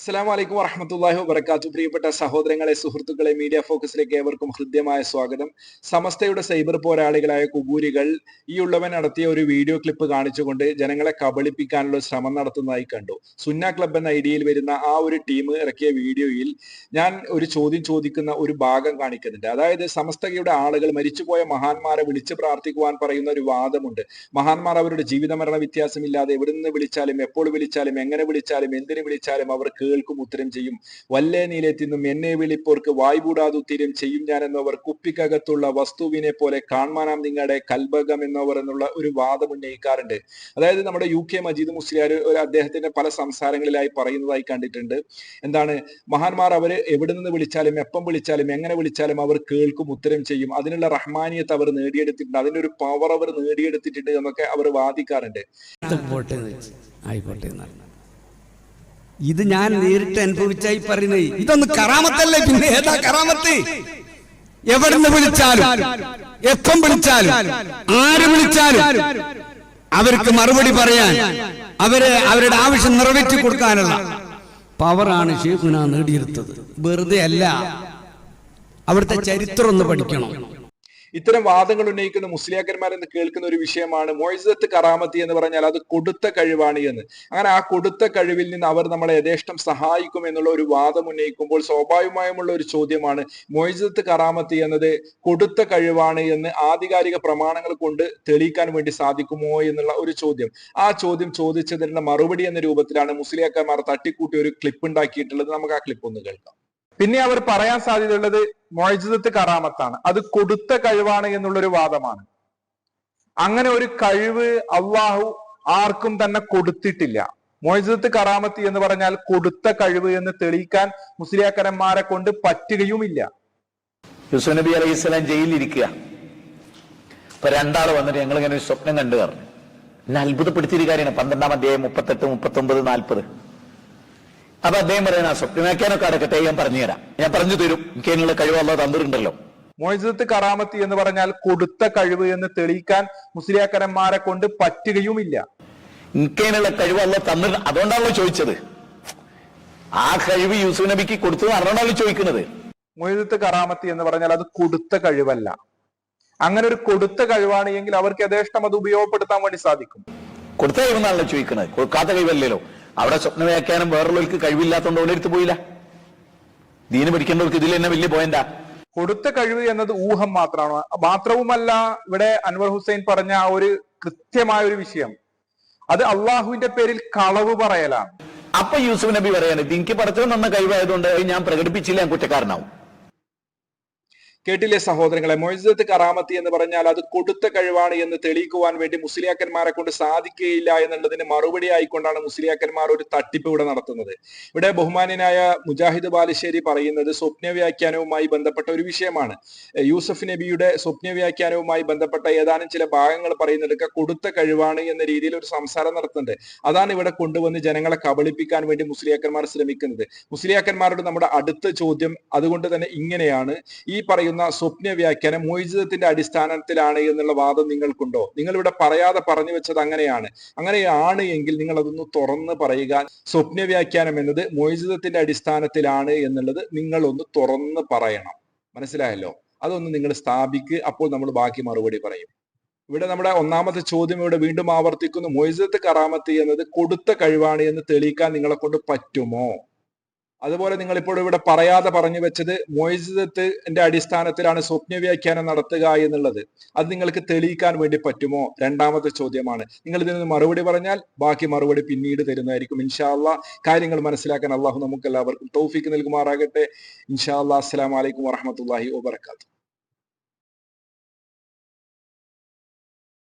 അസ്സലാമു അലൈക്കും വറഹ്മത്തുള്ളാഹി വബറകാത്തു. പ്രിയപ്പെട്ട സഹോദരങ്ങളെ, സുഹൃത്തുക്കളെ, മീഡിയ ഫോക്കസിലേക്ക് ഏവർക്കും ഹൃദ്യമായ സ്വാഗതം. സമസ്തയുടെ സൈബർ പോരാളികളായ കുബൂരികൾ ഈ ഉള്ളവൻ നടത്തിയ ഒരു വീഡിയോ ക്ലിപ്പ് കാണിച്ചുകൊണ്ട് ജനങ്ങളെ കബളിപ്പിക്കാനുള്ള ശ്രമം നടത്തുന്നതായി കണ്ടു. സുന്ന ക്ലബ് എന്ന ഐഡിയയിൽ വരുന്ന ആ ഒരു ടീം ഇറക്കിയ വീഡിയോയിൽ ഞാൻ ഒരു ചോദ്യം ചോദിക്കുന്ന ഒരു ഭാഗം കാണിക്കുന്നുണ്ട്. അതായത് സമസ്തയുടെ ആളുകൾ മരിച്ചുപോയ മഹാന്മാരെ വിളിച്ച് പ്രാർത്ഥിക്കുവാൻ പറയുന്ന ഒരു വാദമുണ്ട്. മഹാന്മാർ അവരുടെ ജീവിത മരണ വ്യത്യാസമില്ലാതെ എവിടെ നിന്ന് വിളിച്ചാലും എപ്പോൾ വിളിച്ചാലും എങ്ങനെ വിളിച്ചാലും എന്തിനു വിളിച്ചാലും അവർ കേൾക്കും, ഉത്തരം ചെയ്യും. വല്ലേ നീലെത്തിന്നും എന്നെ വിളിപ്പോർക്ക് വായ്പൂടാതെ ഉത്തരം ചെയ്യും ഞാൻ എന്നവർ കുപ്പിക്കകത്തുള്ള വസ്തുവിനെ പോലെ കാൺമാനാം നിങ്ങളുടെ കൽബകം എന്നവർ എന്നുള്ള ഒരു വാദം ഉന്നയിക്കാറുണ്ട്. അതായത് നമ്മുടെ UK മജീദ് മുസ്ലിയാർ അദ്ദേഹത്തിന്റെ പല സംസാരങ്ങളിലായി പറയുന്നതായി കണ്ടിട്ടുണ്ട്. എന്താണ്, മഹാന്മാർ അവര് എവിടെ നിന്ന് വിളിച്ചാലും എപ്പം വിളിച്ചാലും എങ്ങനെ വിളിച്ചാലും അവർ കേൾക്കും, ഉത്തരം ചെയ്യും. അതിനുള്ള റഹ്മാനിയത്ത് അവർ നേടിയെടുത്തിട്ടുണ്ട്, അതിന്റെ ഒരു പവർ അവർ നേടിയെടുത്തിട്ടുണ്ട് എന്നൊക്കെ അവർ വാദിക്കാറുണ്ട്. ഇത് ഞാൻ നേരിട്ട് അനുഭവിച്ചായി പറയുന്നത്. ഇതൊന്ന് കറാമത്തല്ലേ, പിന്നെ ഏതാ കറാമത്ത്? എവിടുന്ന് വിളിച്ചാലും എപ്പം വിളിച്ചാലും ആര് വിളിച്ചാലും അവർക്ക് മറുപടി പറയാൻ, അവരുടെ ആവശ്യം നിറവേറ്റി കൊടുക്കാനുള്ള പവറാണ് ശൈഖുന നേടിയെടുത്തത്. വെറുതെ അല്ല, അവിടുത്തെ ചരിത്രം ഒന്ന് പഠിക്കണം. ഇത്തരം വാദങ്ങൾ ഉന്നയിക്കുന്ന മുസ്ലിയാക്കന്മാരെന്ന് കേൾക്കുന്ന ഒരു വിഷയമാണ് മുഅ്ജിസത്ത് കറാമത്തി എന്ന് പറഞ്ഞാൽ അത് കൊടുത്ത കഴിവാണ് എന്ന്. അങ്ങനെ ആ കൊടുത്ത കഴിവിൽ നിന്ന് അവർ നമ്മളെ യഥേഷ്ടം സഹായിക്കും എന്നുള്ള ഒരു വാദം ഉന്നയിക്കുമ്പോൾ സ്വാഭാവികമായുമുള്ള ഒരു ചോദ്യമാണ്, മുഅ്ജിസത്ത് കറാമത്തി എന്നത് കൊടുത്ത കഴിവാണ് എന്ന് ആധികാരിക പ്രമാണങ്ങൾ കൊണ്ട് തെളിയിക്കാൻ വേണ്ടി സാധിക്കുമോ എന്നുള്ള ഒരു ചോദ്യം. ആ ചോദ്യം ചോദിച്ചതിനുള്ള മറുപടി എന്ന രൂപത്തിലാണ് മുസ്ലിയാക്കന്മാർ തട്ടിക്കൂട്ടി ഒരു ക്ലിപ്പ് ഉണ്ടാക്കിയിട്ടുള്ളത്. നമുക്ക് ആ ക്ലിപ്പ് ഒന്ന് കേൾക്കാം. പിന്നെ അവർ പറയാൻ സാധ്യതയുള്ളത് മുഅ്ജിസത്ത് കറാമത്താണ്, അത് കൊടുത്ത കഴിവാണ് എന്നുള്ളൊരു വാദമാണ്. അങ്ങനെ ഒരു കഴിവ് അള്ളാഹു ആർക്കും തന്നെ കൊടുത്തിട്ടില്ല. മുഅ്ജിസത്ത് കറാമത്തി എന്ന് പറഞ്ഞാൽ കൊടുത്ത കഴിവ് എന്ന് തെളിയിക്കാൻ മുസ്ലിയാക്കന്മാരെ കൊണ്ട് പറ്റുകയുമില്ല. യൂസുഫ് നബി അലൈഹി സ്വലാം ജയിലിലിരിക്കുക. ഇപ്പൊ രണ്ടാള് വന്നിട്ട് ഞങ്ങൾ ഇങ്ങനെ ഒരു സ്വപ്നം കണ്ടു പറഞ്ഞു. എന്നെ അത്ഭുതപ്പെടുത്തിയൊരു കാര്യമാണ്. 12-ാം അധ്യായം 38, 39, 40. അപ്പൊ അദ്ദേഹം പറയുന്ന സ്വപ്നമാക്കാനൊക്കെ അടക്കട്ടെ, ഞാൻ പറഞ്ഞുതരാം, ഞാൻ പറഞ്ഞു തരും, എനിക്ക് അതിനുള്ള കഴിവ് അല്ലാതെ തന്നിട്ടുണ്ടല്ലോ. മുഅ്ജിസത്ത് കറാമത്തി എന്ന് പറഞ്ഞാൽ കൊടുത്ത കഴിവ് എന്ന് തെളിയിക്കാൻ മുസ്ലിയാക്കന്മാരെ കൊണ്ട് പറ്റുകയുമില്ല. എനിക്ക് അതിനുള്ള കഴിവ് അല്ലാതെ തന്നിട്ട്, അതുകൊണ്ടാണല്ലോ ചോദിച്ചത്. ആ കഴിവ് യൂസുഫ് നബിക്ക് കൊടുത്തത് അതുകൊണ്ടാണല്ലോ ചോദിക്കുന്നത്. മുഅ്ജിസത്ത് കറാമത്തി എന്ന് പറഞ്ഞാൽ അത് കൊടുത്ത കഴിവല്ല. അങ്ങനെ ഒരു കൊടുത്ത കഴിവാണ് എങ്കിൽ അവർക്ക് യഥേഷ്ടം അത് ഉപയോഗപ്പെടുത്താൻ വേണ്ടി സാധിക്കും. കൊടുത്ത കഴിവെന്നാണല്ലോ ചോദിക്കുന്നത്, കൊടുക്കാത്ത കഴിവല്ലല്ലോ. അവിടെ സ്വപ്ന വ്യാഖ്യാനം വേറുള്ളവർക്ക് കഴിവില്ലാത്തതുകൊണ്ട് ഓലെടുത്ത് പോയില്ല. ദീന് പഠിക്കേണ്ടവർക്ക് ഇതിൽ തന്നെ വലിയ പോയിന്റാ. കൊടുത്ത കഴിവ് എന്നത് ഊഹം മാത്രമാണ്. മാത്രവുമല്ല, ഇവിടെ അൻവർ ഹുസൈൻ പറഞ്ഞ ആ ഒരു കൃത്യമായ ഒരു വിഷയം, അത് അള്ളാഹുവിന്റെ പേരിൽ കളവ് പറയലാണ്. അപ്പൊ യൂസുഫ് നബി പറയാണ്, എനിക്ക് പഠിച്ചത് നന്ന കഴിവായതുകൊണ്ട് ഞാൻ പ്രകടിപ്പിച്ചില്ല, ഞാൻ കുറ്റക്കാരനാവും. കേട്ടില്ലേ സഹോദരങ്ങളെ, മുഅ്ജിസത്ത് കറാമത്തി എന്ന് പറഞ്ഞാൽ അത് കൊടുത്ത കഴിവാണ് എന്ന് തെളിയിക്കുവാൻ വേണ്ടി മുസ്ലിയാക്കന്മാരെ കൊണ്ട് സാധിക്കുകയില്ല എന്നുള്ളതിന് മറുപടി ആയിക്കൊണ്ടാണ് മുസ്ലിയാക്കന്മാർ ഒരു തട്ടിപ്പ് ഇവിടെ നടത്തുന്നത്. ഇവിടെ ബഹുമാന്യനായ മുജാഹിദ് ബാലുശ്ശേരി പറയുന്നത് സ്വപ്ന വ്യാഖ്യാനവുമായി ബന്ധപ്പെട്ട ഒരു വിഷയമാണ്. യൂസഫ് നബിയുടെ സ്വപ്ന വ്യാഖ്യാനവുമായി ബന്ധപ്പെട്ട ഏതാനും ചില ഭാഗങ്ങൾ പറയുന്നതൊക്കെ കൊടുത്ത കഴിവാണ് എന്ന രീതിയിൽ ഒരു സംസാരം നടത്തുന്നുണ്ട്. അതാണ് ഇവിടെ കൊണ്ടുവന്ന് ജനങ്ങളെ കബളിപ്പിക്കാൻ വേണ്ടി മുസ്ലിയാക്കന്മാർ ശ്രമിക്കുന്നത്. മുസ്ലിയാക്കന്മാരോട് നമ്മുടെ അടുത്ത ചോദ്യം അതുകൊണ്ട് തന്നെ ഇങ്ങനെയാണ്, ഈ പറയുന്ന സ്വപ്ന വ്യാഖ്യാനം മുഅ്ജിസത്തിന്റെ അടിസ്ഥാനത്തിലാണ് എന്നുള്ള വാദം നിങ്ങൾക്കുണ്ടോ? നിങ്ങൾ ഇവിടെ പറയാതെ പറഞ്ഞു വെച്ചത് അങ്ങനെയാണ് എങ്കിൽ നിങ്ങൾ അതൊന്ന് തുറന്ന് പറയുക. സ്വപ്ന വ്യാഖ്യാനം എന്നത് മുഅ്ജിസത്തിന്റെ അടിസ്ഥാനത്തിലാണ് എന്നുള്ളത് നിങ്ങൾ ഒന്ന് തുറന്ന് പറയണം. മനസ്സിലായല്ലോ? അതൊന്ന് നിങ്ങൾ സ്ഥാപിക്ക്, അപ്പോൾ നമ്മൾ ബാക്കി മറുപടി പറയും. ഇവിടെ നമ്മുടെ ഒന്നാമത്തെ ചോദ്യം ഇവിടെ വീണ്ടും ആവർത്തിക്കുന്നു, മുഅ്ജിസത്ത് കറാമത്ത് എന്നത് കൊടുത്ത കഴിവാണ് എന്ന് തെളിയിക്കാൻ നിങ്ങളെ കൊണ്ട് പറ്റുമോ? അതുപോലെ നിങ്ങൾ ഇപ്പോൾ ഇവിടെ പറയാതെ പറഞ്ഞു വെച്ചത് മുഅ്ജിസത്തിന്റെ അടിസ്ഥാനത്തിലാണ് സ്വപ്ന വ്യാഖ്യാനം നടത്തുക എന്നുള്ളത്, അത് നിങ്ങൾക്ക് തെളിയിക്കാൻ വേണ്ടി പറ്റുമോ? രണ്ടാമത്തെ ചോദ്യമാണ്. നിങ്ങൾ ഇതിന് മറുപടി പറഞ്ഞാൽ ബാക്കി മറുപടി പിന്നീട് തരുന്നതായിരിക്കും. ഇൻഷാ അല്ലാഹ് കാര്യങ്ങൾ മനസ്സിലാക്കാൻ അള്ളാഹു നമുക്ക് എല്ലാവർക്കും തൗഫീക്ക് നൽകുമാറാകട്ടെ. ഇൻഷാ അല്ലാഹ്. അസ്സലാമു അലൈക്കും വറഹ്മത്തുള്ളാഹി വബറകാതുഹു.